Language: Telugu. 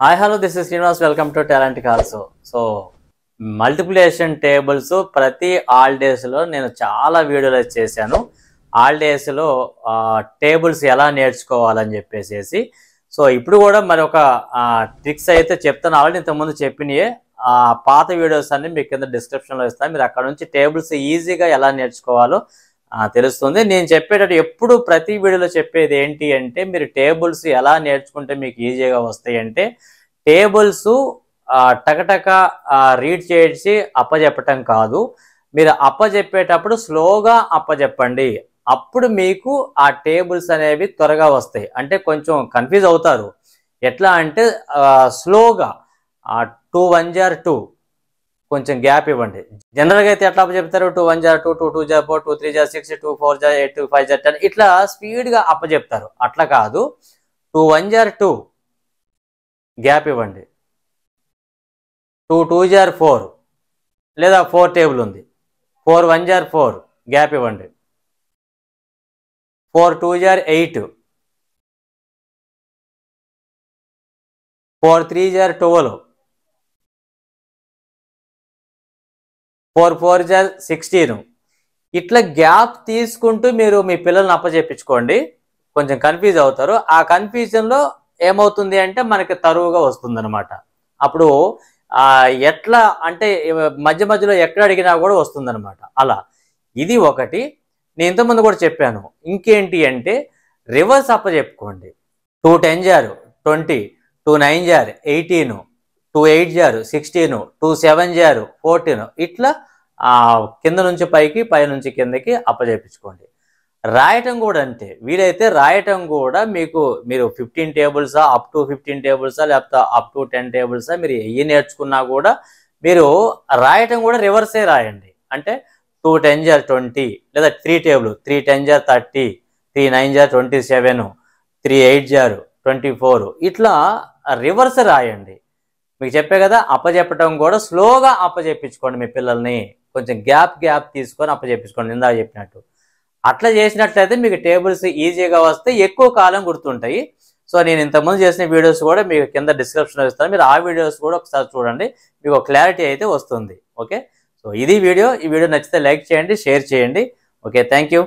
Hi, hello, this is Srinivas. Welcome to Talentic also. So, multiplication tables ప్రతి హాలిడేస్లో నేను చాలా వీడియోలు చేశాను. హాలిడేస్లో టేబుల్స్ ఎలా నేర్చుకోవాలని చెప్పేసి. సో ఇప్పుడు కూడా మరి ఒక ట్రిక్స్ అయితే చెప్తాను. ఆల్రెడీ ఇంతకుముందు చెప్పినయే పాత వీడియోస్ అన్ని మీకు కింద డిస్క్రిప్షన్లో ఇస్తాను. మీరు అక్కడ నుంచి టేబుల్స్ ఈజీగా ఎలా నేర్చుకోవాలో తెలుస్తుంది. నేను చెప్పేటట్టు ఎప్పుడు ప్రతి వీడియోలో చెప్పేది ఏంటి అంటే, మీరు టేబుల్స్ ఎలా నేర్చుకుంటే మీకు ఈజీగా వస్తాయి అంటే, టేబుల్స్ టకటక రీడ్ చేసి అప్పచెప్పటం కాదు. మీరు అప్పచెప్పేటప్పుడు స్లోగా అప్పచెప్పండి. అప్పుడు మీకు ఆ టేబుల్స్ అనేవి త్వరగా వస్తాయి. అంటే కొంచెం కన్ఫ్యూజ్ అవుతారు. ఎట్లా అంటే స్లోగా 2 1 jar 2 కొంచెం గ్యాప్ ఇవ్వండి. జనరల్గా అయితే ఎట్లా అప్పచెప్తారు, 2 1 jar 2 2 2 jar 4 2 3 jar 6 2 4 jar 8 2 5 jar 10 ఇట్లా స్పీడ్గా అప్పచెప్తారు. అట్లా కాదు, 2 1 jar 2 గ్యాప్ ఇవ్వండి, 2 2 jar 4 లేదా 4 టేబుల్ ఉంది, 4 1 jar 4 గ్యాప్ ఇవ్వండి, 4 2 jar 8, 4 3 jar 12, 4 4 jar 16. ఇట్లా గ్యాప్ తీసుకుంటూ మీరు మీ పిల్లల్ని అప్పచెప్పించుకోండి. కొంచెం కన్ఫ్యూజ్ అవుతారు. ఆ కన్ఫ్యూజన్లో ఏమవుతుంది అంటే మనకి తరువుగా వస్తుంది అనమాట. అప్పుడు ఎట్లా అంటే మధ్య మధ్యలో ఎక్కడ అడిగినా కూడా వస్తుంది అనమాట. అలా ఇది ఒకటి. నేను ఇంతకుముందు కూడా చెప్పాను. ఇంకేంటి అంటే reverse అప్పచెప్పుకోండి. 2 10 jar 20, 2 9 jar 18, 2 8 jar 16, 2 7 jar 14 ఇట్లా కింద నుంచి పైకి, పై నుంచి కిందకి అప్పచెప్పించుకోండి. రాయటం కూడా అంతే. వీలైతే రాయటం కూడా మీరు 15 టేబుల్సా, అప్ టు 15 టేబుల్సా, లేకపోతే అప్ టు 10 టేబుల్సా, మీరు ఎన్ని నేర్చుకున్నా కూడా మీరు రాయటం కూడా రివర్సే రాయండి. అంటే 2 10 jar 20 లేదా 3 టేబుల్ 3 10 jar 30, 3 9 jar 27, 3 8 jar 24 ఇట్లా రివర్స్ రాయండి. మీకు చెప్పే కదా, అప్పచెప్పటం కూడా స్లోగా అప్పచెప్పించుకోండి. మీ పిల్లల్ని కొంచెం గ్యాప్ తీసుకొని అప్పచెప్పించుకోండి. ఇందాక చెప్పినట్టు అట్లా చేసినట్లయితే మీకు టేబుల్స్ ఈజీగా వస్తే ఎక్కువ కాలం గుర్తుంటాయి. సో నేను ఇంతకుముందు చేసిన వీడియోస్ కూడా మీకు కింద డిస్క్రిప్షన్లో ఇస్తాను. మీరు ఆ వీడియోస్ కూడా ఒకసారి చూడండి. మీకు ఒక క్లారిటీ అయితే వస్తుంది. ఓకే, సో ఇది వీడియో. ఈ వీడియో నచ్చితే లైక్ చేయండి, షేర్ చేయండి. Okay, thank you.